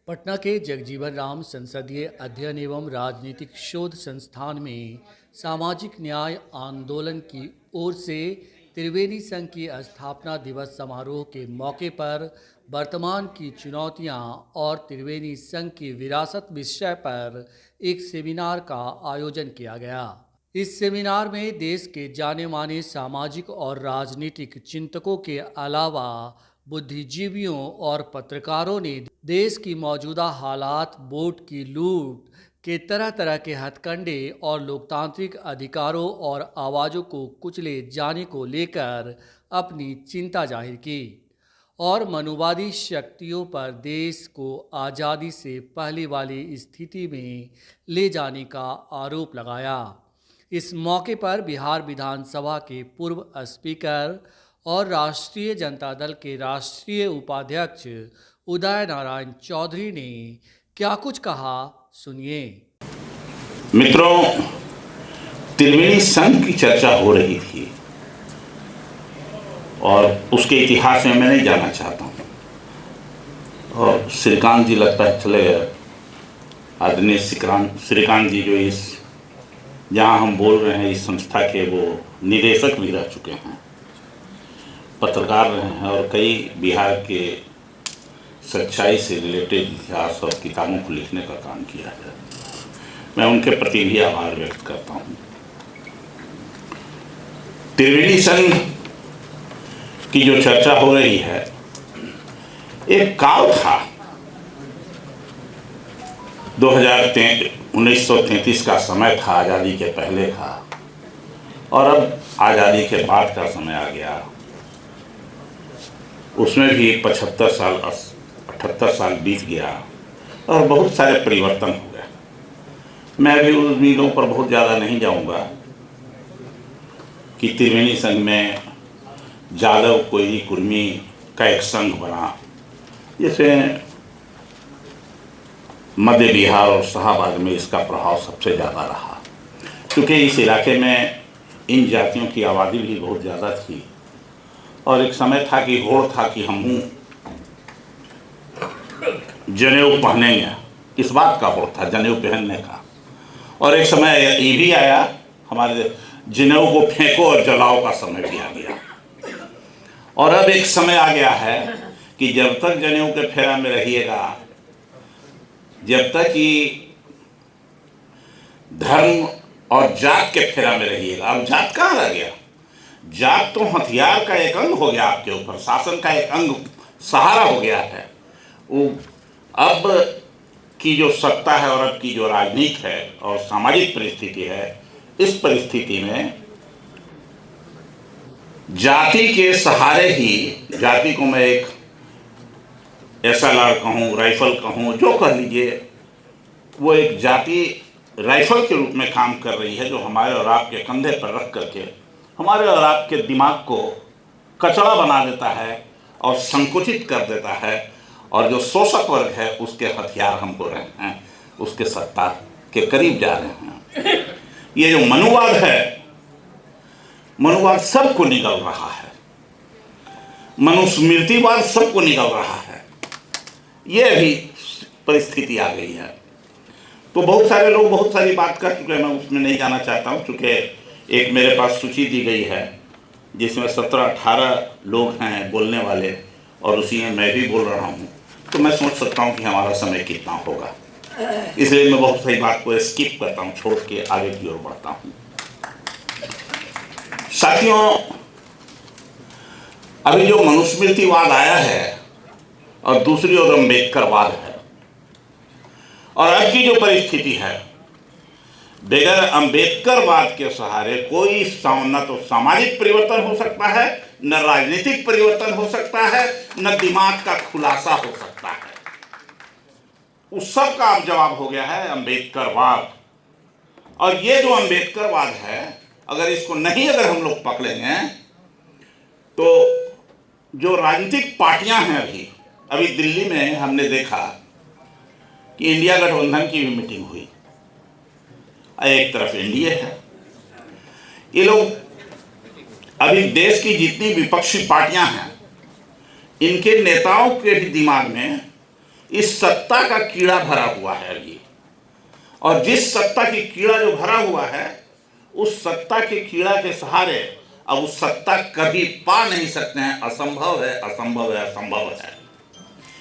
पटना के जगजीवन राम संसदीय अध्ययन एवं राजनीतिक शोध संस्थान में सामाजिक न्याय आंदोलन की ओर से त्रिवेणी संघ की स्थापना दिवस समारोह के मौके पर वर्तमान की चुनौतियां और त्रिवेणी संघ की विरासत विषय पर एक सेमिनार का आयोजन किया गया। इस सेमिनार में देश के जाने माने सामाजिक और राजनीतिक चिंतकों के अलावा बुद्धिजीवियों और पत्रकारों ने देश की मौजूदा हालात, वोट की लूट के तरह तरह के हथकंडे और लोकतांत्रिक अधिकारों और आवाज़ों को कुचले जाने को लेकर अपनी चिंता जाहिर की और मनुवादी शक्तियों पर देश को आज़ादी से पहले वाली स्थिति में ले जाने का आरोप लगाया। इस मौके पर बिहार विधानसभा के पूर्व स्पीकर और राष्ट्रीय जनता दल के राष्ट्रीय उपाध्यक्ष उदय नारायण चौधरी ने क्या कुछ कहा, सुनिए। मित्रों, त्रिवेणी संघ की चर्चा हो रही थी और उसके इतिहास में मैं नहीं जाना चाहता हूँ। और श्रीकांत जी लगता है चले गए, आदरणीय श्रीकांत जी जो इस जहाँ हम बोल रहे हैं इस संस्था के वो निदेशक भी रह चुके हैं, पत्रकार रहे हैं और कई बिहार के सच्चाई से रिलेटेड इतिहास और किताबों को लिखने का काम किया है। मैं उनके प्रति भी आभार व्यक्त करता हूँ। त्रिवेणी संघ की जो चर्चा हो रही है, एक काल था 1933 का समय था, आज़ादी के पहले था और अब आज़ादी के बाद का समय आ गया। उसमें भी 78 साल बीत गया और बहुत सारे परिवर्तन हो गए। मैं भी उन मीलों पर बहुत ज़्यादा नहीं जाऊंगा कि त्रिवेणी संघ में जादव कोयली कुर्मी का एक संघ बना, जैसे मध्य बिहार और शाहबाद में इसका प्रभाव सबसे ज़्यादा रहा, क्योंकि इस इलाके में इन जातियों की आबादी भी बहुत ज़्यादा थी और एक समय था कि होड़ था कि हम जनेऊ पहनेंगे, इस बात का होड़ था जनेऊ पहनने का। और एक समय ये भी आया, हमारे जनेऊ को फेंको और जलाओ का समय भी आ गया। और अब एक समय आ गया है कि जब तक जनेऊ के फेरा में रहिएगा, जब तक कि धर्म और जात के फेरा में रहिएगा। अब जात कहाँ रह गया? जात तो हथियार का एक अंग हो गया आपके ऊपर, शासन का एक अंग, सहारा हो गया है। वो अब की जो सत्ता है और अब की जो राजनीति है और सामाजिक परिस्थिति है, इस परिस्थिति में जाति के सहारे ही, जाति को मैं एक SLR कहूँ, राइफल कहूँ, जो कह लीजिए, वो एक जाति राइफल के रूप में काम कर रही है, जो हमारे और आपके कंधे पर रख करके हमारे और आपके दिमाग को कचरा बना देता है और संकुचित कर देता है। और जो शोषक वर्ग है उसके हथियार हमको रहे हैं, उसके सत्ता के करीब जा रहे हैं। ये जो मनुवाद है, मनुवाद सबको निगल रहा है, मनुस्मृतिवाद सबको निगल रहा है। ये भी परिस्थिति आ गई है। तो बहुत सारे लोग बहुत सारी बात कर चुके हैं, मैं उसमें नहीं जाना चाहता हूँ, क्योंकि एक मेरे पास सूची दी गई है जिसमें 17-18 लोग हैं बोलने वाले और उसी में मैं भी बोल रहा हूँ। तो मैं सोच सकता हूँ कि हमारा समय कितना होगा, इसलिए मैं बहुत सारी बात को स्किप करता हूँ, छोड़ के आगे की ओर बढ़ता हूँ। साथियों, अभी जो मनुस्मृतिवाद आया है और दूसरी ओर अम्बेडकरवाद है, और अब की जो परिस्थिति है, बगैर अम्बेडकरवाद के सहारे कोई न तो सामाजिक परिवर्तन हो सकता है, न राजनीतिक परिवर्तन हो सकता है, न दिमाग का खुलासा हो सकता है। उस सब का अब जवाब हो गया है अम्बेडकरवाद। और ये जो अम्बेडकरवाद है, अगर इसको नहीं अगर हम लोग पकड़ेंगे तो जो राजनीतिक पार्टियां हैं, अभी दिल्ली में हमने देखा कि इंडिया गठबंधन की भी मीटिंग हुई। एक तरफ एनडीए है, ये लोग अभी देश की जितनी विपक्षी पार्टियां हैं, इनके नेताओं के भी दिमाग में इस सत्ता का कीड़ा भरा हुआ है अभी। और जिस सत्ता की कीड़ा जो भरा हुआ है, उस सत्ता के कीड़ा के सहारे अब उस सत्ता कभी पा नहीं सकते हैं। असंभव है, असंभव है, असंभव है।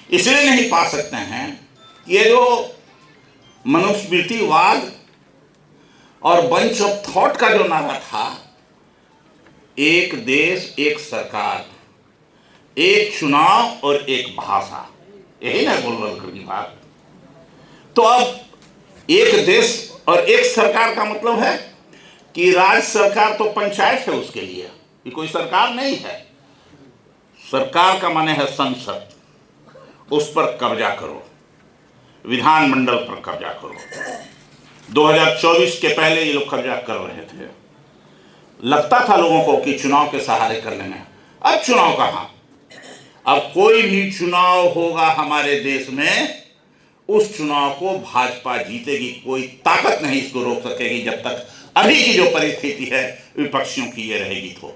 इसलिए नहीं पा सकते हैं, ये जो मनुस्मृतिवाद और बंच ऑफ थॉट का जो नारा था, एक देश एक सरकार, एक चुनाव और एक भाषा, यही ना गोलवलकर की बात। तो अब एक देश और एक सरकार का मतलब है कि राज्य सरकार तो पंचायत है उसके लिए, ये कोई सरकार नहीं है। सरकार का माने है संसद, उस पर कब्जा करो, विधानमंडल पर कब्जा करो। 2024 के पहले ये लोग कब्जा कर रहे थे। लगता था लोगों को कि चुनाव के सहारे कर लेंगे। अब चुनाव कहाँ, अब कोई भी चुनाव होगा हमारे देश में, उस चुनाव को भाजपा जीतेगी। कोई ताकत नहीं इसको रोक सकेगी जब तक अभी की जो परिस्थिति है विपक्षियों की ये रहेगी। तो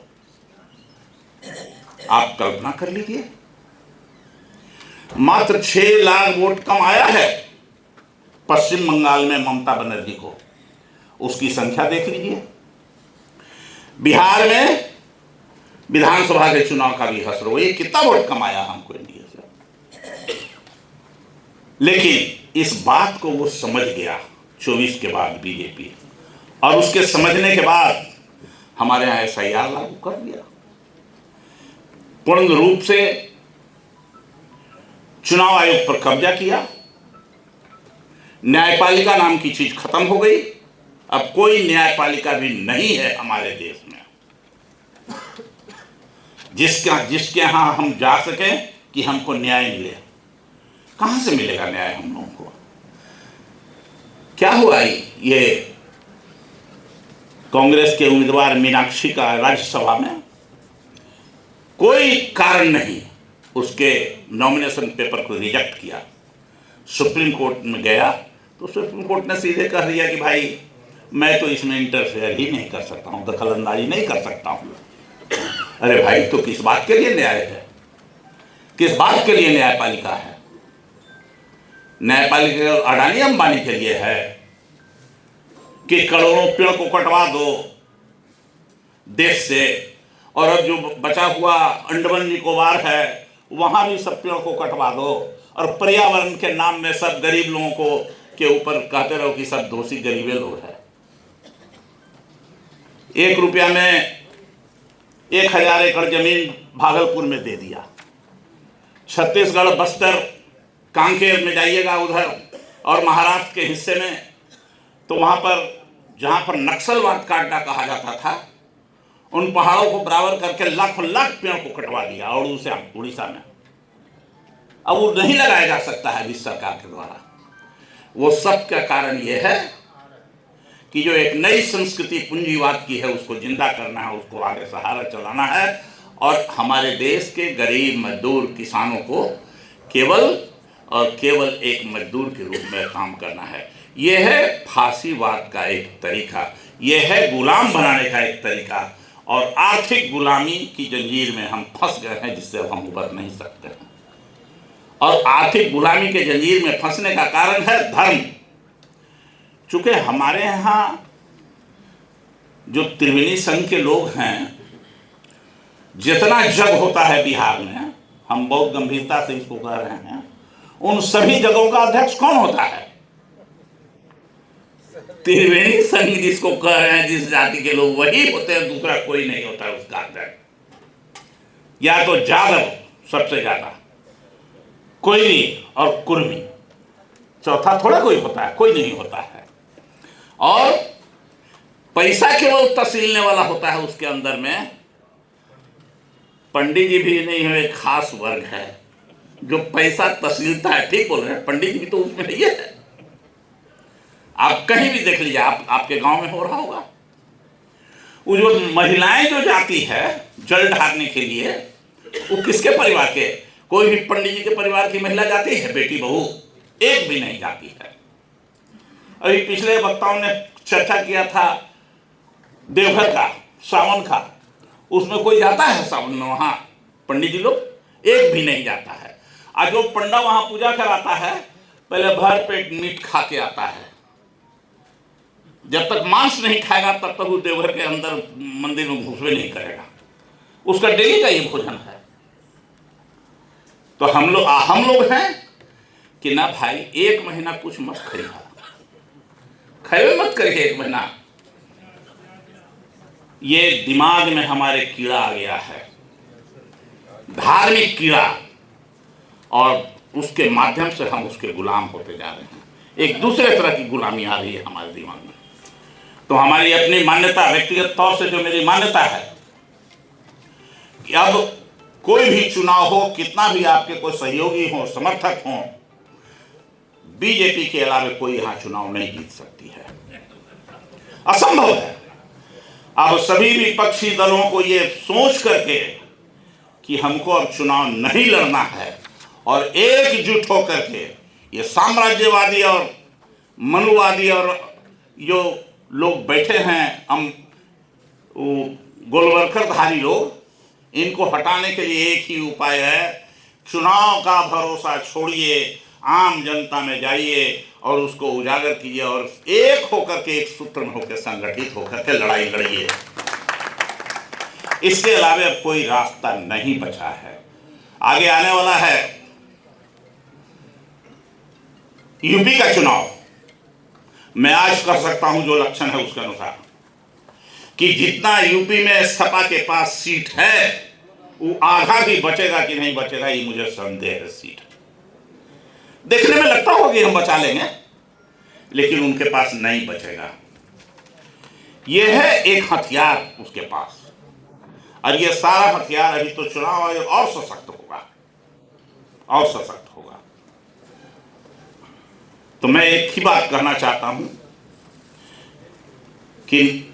आप कल्पना कर लीजिए, मात्र 6 लाख वोट कम आया है पश्चिम बंगाल में ममता बनर्जी को, उसकी संख्या देख लीजिए। बिहार में विधानसभा के चुनाव का भी हसरो, ये कितना वोट कम आया हमको एनडीए से। लेकिन इस बात को वो समझ गया 24 के बाद बीजेपी, और उसके समझने के बाद हमारे यहाँ SIR लागू कर दिया। पूर्ण रूप से चुनाव आयोग पर कब्जा किया। न्यायपालिका नाम की चीज खत्म हो गई। अब कोई न्यायपालिका भी नहीं है हमारे देश में जिसके यहां हम जा सकें कि हमको न्याय मिले। कहां से मिलेगा न्याय हम लोगों को? क्या हुआ ये कांग्रेस के उम्मीदवार मीनाक्षी का राज्यसभा में कोई कारण नहीं उसके नॉमिनेशन पेपर को रिजेक्ट किया। सुप्रीम कोर्ट में गया तो सुप्रीम कोर्ट ने सीधे कह दिया कि भाई मैं तो इसमें इंटरफेयर ही नहीं कर सकता हूं, दखल अंदाजी नहीं कर सकता हूं। अरे भाई, तो किस बात के लिए न्याय है? किस बात के लिए न्यायपालिका है? न्यायपालिका अडानी अंबानी के लिए है कि करोड़ों पेड़ को कटवा दो देश से, और अब जो बचा हुआ अंडमान निकोबार है वहां भी सब पेड़ को कटवा दो, और पर्यावरण के नाम में सब गरीब लोगों को के ऊपर कहते रहो कि सब दोषी गरीबे लोग हैं। 1 रुपया में 1000 एकड़ जमीन भागलपुर में दे दिया। छत्तीसगढ़, बस्तर, कांकेर में जाइएगा उधर और महाराष्ट्र के हिस्से में, तो वहां पर जहां पर नक्सलवाद का अड्डा कहा जाता था, उन पहाड़ों को बराबर करके लाखों लाख पेड़ को कटवा दिया। और उड़ीसा में अब वो नहीं लगाया जा सकता है इस सरकार के द्वारा। वो सब का कारण ये है कि जो एक नई संस्कृति पूंजीवाद की है उसको जिंदा करना है, उसको आगे सहारा चलाना है, और हमारे देश के गरीब मजदूर किसानों को केवल और केवल एक मजदूर के रूप में काम करना है। यह है फांसीवाद का एक तरीका, यह है गुलाम बनाने का एक तरीका, और आर्थिक गुलामी की जंजीर में हम फंस गए हैं जिससे अब हम उबर नहीं सकते हैं। और आर्थिक गुलामी के जंजीर में फंसने का कारण है धर्म। चूंकि हमारे यहाँ जो त्रिवेणी संघ के लोग हैं, जितना जग होता है बिहार में, हम बहुत गंभीरता से इसको कह रहे हैं, उन सभी जगहों का अध्यक्ष कौन होता है? त्रिवेणी संघ जिसको कह रहे हैं, जिस जाति के लोग, वही होते हैं, दूसरा कोई नहीं होता है उसका अध्यक्ष। या तो जादव सबसे ज्यादा, कोयली और कुर्मी, चौथा थोड़ा कोई होता है, कोई नहीं होता है। और पैसा केवल तसीलने वाला होता है उसके अंदर में। पंडित जी भी नहीं है, एक खास वर्ग है जो पैसा तसीलता है। ठीक बोल रहे हैं, पंडित जी भी तो उसमें नहीं है। आप कहीं भी देख लीजिए, आपके गांव में हो रहा होगा, वो जो महिलाएं जो जाती है जल ढारने के लिए, वो किसके परिवार के? कोई भी पंडित जी के परिवार की महिला जाती है? बेटी बहू एक भी नहीं जाती है। अभी पिछले वक्ताओं ने चर्चा किया था देवघर का, सावन का, उसमें कोई जाता है सावन में? वहां पंडित जी लोग एक भी नहीं जाता है। आज जो पंडा वहां पूजा कराता है पहले भर पेट मीट खा के आता है। जब तक मांस नहीं खाएगा तब तक वो देवघर के अंदर मंदिर में घुसबे नहीं करेगा। उसका डेली का ये भोजन है। तो हम लोग हैं कि ना भाई, एक महीना कुछ मत खरीदा, खाए मत करिए एक महीना। ये दिमाग में हमारे कीड़ा आ गया है, धार्मिक कीड़ा, और उसके माध्यम से हम उसके गुलाम होते जा रहे हैं। एक दूसरे तरह की गुलामी आ रही है हमारे दिमाग में। तो हमारी अपनी मान्यता, व्यक्तिगत तौर से जो मेरी मान्यता है कि अब कोई भी चुनाव हो, कितना भी आपके कोई सहयोगी हो, समर्थक हो, बीजेपी के अलावा कोई यहां चुनाव नहीं जीत सकती है, असंभव है। अब सभी विपक्षी दलों को ये सोच करके कि हमको अब चुनाव नहीं लड़ना है और एकजुट होकर के ये साम्राज्यवादी और मनुवादी और जो लोग बैठे हैं, हम गोलवर्करधारी लोग, इनको हटाने के लिए एक ही उपाय है, चुनाव का भरोसा छोड़िए, आम जनता में जाइए और उसको उजागर कीजिए और एक होकर के, एक सूत्र में होकर, संगठित होकर के लड़ाई लड़िए। इसके अलावा अब कोई रास्ता नहीं बचा है। आगे आने वाला है यूपी का चुनाव। मैं आज कर सकता हूं जो लक्षण है उसके अनुसार कि जितना यूपी में सपा के पास सीट है वो आधा भी बचेगा कि नहीं बचेगा, ये मुझे संदेह है। सीट देखने में लगता होगा कि हम बचा लेंगे, लेकिन उनके पास नहीं बचेगा। यह है एक हथियार उसके पास, और यह सारा हथियार अभी तो चुनाव आयोग और सशक्त होगा, और सशक्त होगा। तो मैं एक ही बात कहना चाहता हूं कि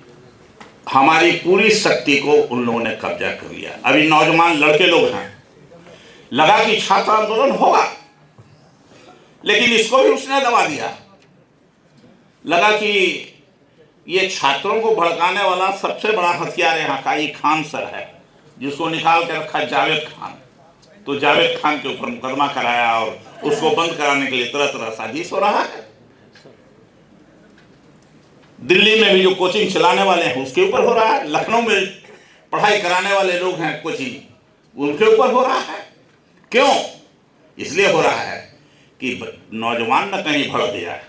हमारी पूरी शक्ति को उन लोगों ने कब्जा कर लिया। अभी नौजवान लड़के लोग हैं, लगा कि छात्र आंदोलन होगा, लेकिन इसको भी उसने दबा दिया। लगा कि ये छात्रों को भड़काने वाला सबसे बड़ा हथियार यहाँ का ये खान सर है, जिसको निकाल के रखा जावेद खान। तो जावेद खान के ऊपर मुकदमा कराया और उसको बंद कराने के लिए तरह तरह साजिश हो रहा है। दिल्ली में भी जो कोचिंग चलाने वाले हैं उसके ऊपर हो रहा है, लखनऊ में पढ़ाई कराने वाले लोग हैं कोचिंग, उनके ऊपर हो रहा है। क्यों? इसलिए हो रहा है कि नौजवान न कहीं भड़ दिया है।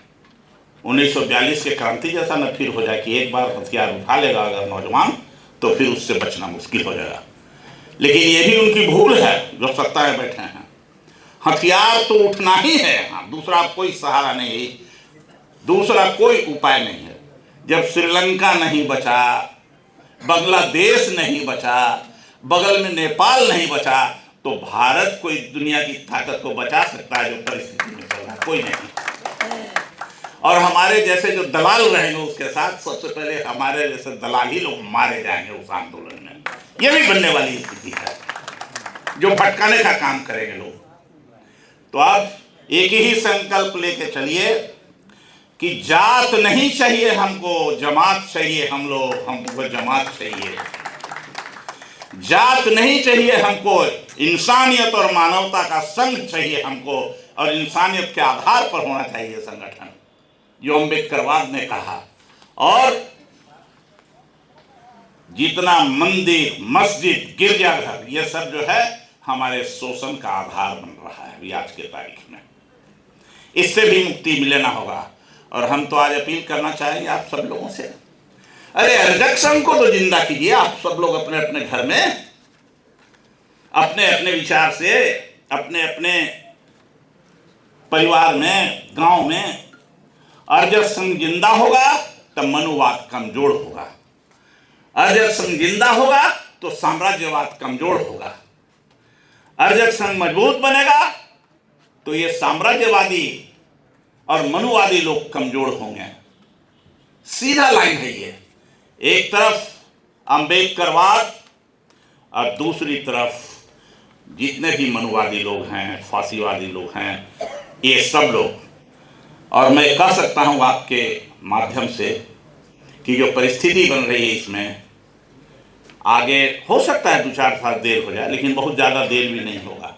1942 के क्रांति जैसा न फिर हो जाए कि एक बार हथियार उठा लेगा अगर नौजवान तो फिर उससे बचना मुश्किल हो जाएगा। लेकिन ये भी उनकी भूल है जो सत्ता में बैठे हैं। हथियार तो उठना ही है, हाँ, दूसरा कोई सहारा नहीं, दूसरा कोई उपाय नहीं है। जब श्रीलंका नहीं बचा, बांग्लादेश नहीं बचा, बगल में नेपाल नहीं बचा, तो भारत कोई दुनिया की ताकत को बचा सकता है जो परिस्थिति में चल रहा है? कोई नहीं। और हमारे जैसे जो दलाल रहेंगे उसके साथ सबसे पहले हमारे जैसे दलाल ही लोग मारे जाएंगे उस आंदोलन में। ये भी बनने वाली स्थिति है जो भटकाने का काम करेंगे लोग। तो अब एक ही संकल्प लेके चलिए कि जात नहीं चाहिए हमको, जमात चाहिए। हमको जमात चाहिए, जात नहीं चाहिए हमको, इंसानियत और मानवता का संघ चाहिए हमको, और इंसानियत के आधार पर होना चाहिए संगठन, जो अम्बेडकरवाद ने कहा। और जितना मंदिर, मस्जिद, गिरजाघर, ये सब जो है हमारे शोषण का आधार बन रहा है अभी आज के तारीख में। इससे भी मुक्ति मिलना होगा। और हम तो आज अपील करना चाहेंगे आप सब लोगों से, अरे अर्जक संघ को तो जिंदा कीजिए। आप सब लोग अपने अपने घर में, अपने अपने विचार से, अपने अपने परिवार में, गांव में अर्जक संघ जिंदा होगा तब मनुवाद कमजोर होगा। अर्जक संघ जिंदा होगा तो साम्राज्यवाद कमजोर होगा। अर्जक संघ मजबूत बनेगा तो ये साम्राज्यवादी और मनुवादी लोग कमजोर होंगे। सीधा लाइन है ये। एक तरफ अम्बेडकरवाद और दूसरी तरफ जितने भी मनुवादी लोग हैं, फांसीवादी लोग हैं, ये सब लोग। और मैं कह सकता हूँ आपके माध्यम से कि जो परिस्थिति बन रही है इसमें आगे हो सकता है 2-4 साल देर हो जाए, लेकिन बहुत ज़्यादा देर भी नहीं होगा।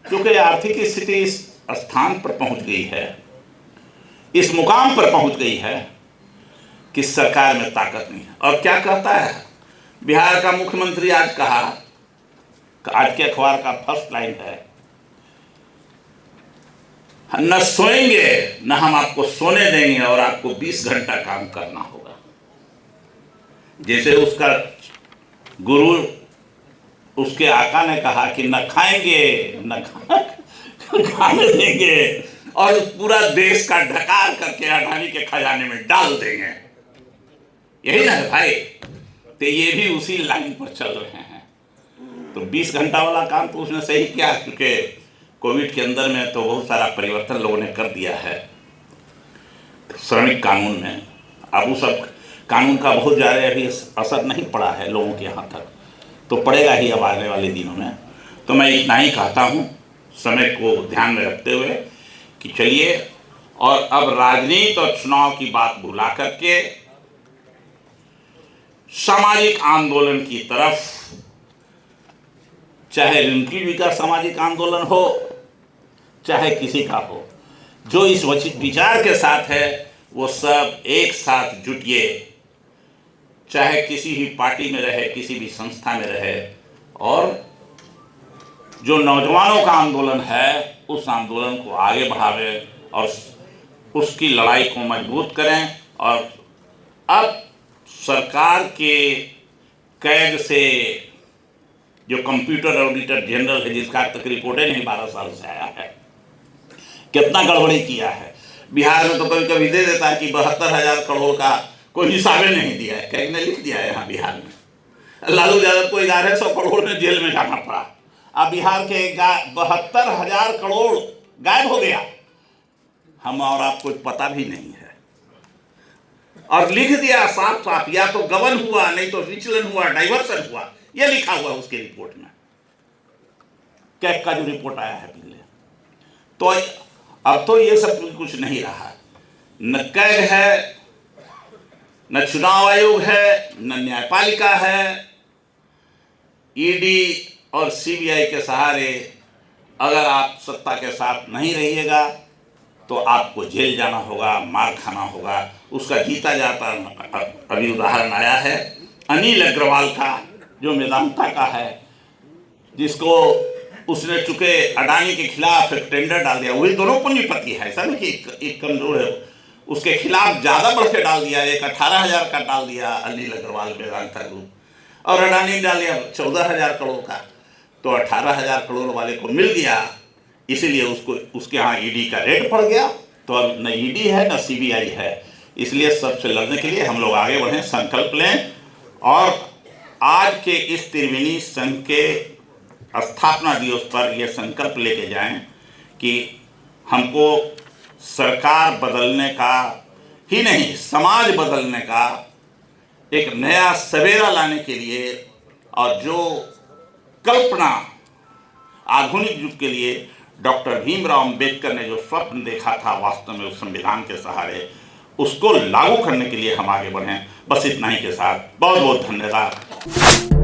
क्योंकि आर्थिक स्थिति इस स्थान पर पहुंच गई है, इस मुकाम पर पहुंच गई है कि सरकार में ताकत नहीं है। और क्या कहता है बिहार का मुख्यमंत्री? आज कहा, आज के अखबार का फर्स्ट लाइन है, न सोएंगे न हम आपको सोने देंगे और आपको 20 घंटा काम करना होगा। जैसे उसका गुरु, उसके आका ने कहा कि न खाएंगे न खाने देंगे और पूरा देश का ढकार करके अडानी के खजाने में डाल देंगे। यही ना है भाई? तो ये भी उसी लाइन पर चल रहे हैं। तो 20 घंटा वाला काम तो उसने सही किया, क्योंकि कोविड के अंदर में तो बहुत सारा परिवर्तन लोगों ने कर दिया है श्रमिक कानून में। अब उस सब कानून का बहुत ज़्यादा अभी असर नहीं पड़ा है लोगों के यहाँ तक, तो पड़ेगा ही अब आने वाले दिनों में। तो मैं इतना ही कहता हूँ, समय को ध्यान में रखते हुए, कि चलिए और अब राजनीति और चुनाव की बात भुला करके सामाजिक आंदोलन की तरफ, चाहे रिंकी का सामाजिक आंदोलन हो चाहे किसी का हो, जो इस विचार के साथ है वो सब एक साथ जुटिए, चाहे किसी भी पार्टी में रहे, किसी भी संस्था में रहे, और जो नौजवानों का आंदोलन है उस आंदोलन को आगे बढ़ावे और उसकी लड़ाई को मजबूत करें। और अब सरकार के कैद से जो कंप्यूटर ऑडिटर जनरल है, जिसका तक रिपोर्टें नहीं 12 साल से आया है, कितना गड़बड़ी किया है। बिहार में तो कभी कभी दे देता है कि 72,000 करोड़ का कोई हिसाब नहीं दिया है, कहीं ने लिख दिया है। यहाँ बिहार में लालू यादव को 1100 करोड़ में जेल में जाना पड़ा। अब बिहार के 72,000 करोड़ गायब हो गया, हम और आपको पता भी नहीं है। और लिख दिया साफ साफ, या तो गबन हुआ, नहीं तो विचलन हुआ, डाइवर्सन हुआ, यह लिखा हुआ उसके रिपोर्ट में, कैग का जो रिपोर्ट आया है पहले। तो अब तो ये सब कुछ नहीं रहा, न कैग है, न चुनाव आयोग है, न न्यायपालिका है। ईडी और सीबीआई के सहारे अगर आप सत्ता के साथ नहीं रहिएगा तो आपको जेल जाना होगा, मार खाना होगा। उसका जीता जाता अभी उदाहरण आया है अनिल अग्रवाल का, जो मेदांता का है, जिसको उसने चूंकि अडानी के खिलाफ एक टेंडर डाल दिया। वही दोनों पूंजीपति है, ऐसा नहीं कि एक कमजोर है, उसके खिलाफ ज़्यादा बढ़ के डाल दिया। एक 18,000 का डाल दिया अनिल अग्रवाल मेदांता ग्रुप, और अडानी ने डाल दिया 14,000 करोड़ का। तो 18,000 करोड़ वाले को मिल गया, इसीलिए उसको उसके यहाँ ईडी का रेट पड़ गया। तो अब न ईडी है न सीबीआई है, इसलिए सबसे लड़ने के लिए हम लोग आगे बढ़ें, संकल्प लें। और आज के इस त्रिवेणी संघ के स्थापना दिवस पर यह संकल्प लेके जाएं कि हमको सरकार बदलने का ही नहीं, समाज बदलने का एक नया सवेरा लाने के लिए, और जो कल्पना आधुनिक युग के लिए डॉक्टर भीमराव अंबेडकर ने जो स्वप्न देखा था वास्तव में उस संविधान के सहारे, उसको लागू करने के लिए हम आगे बढ़ें। बस इतना ही के साथ बहुत बहुत धन्यवाद।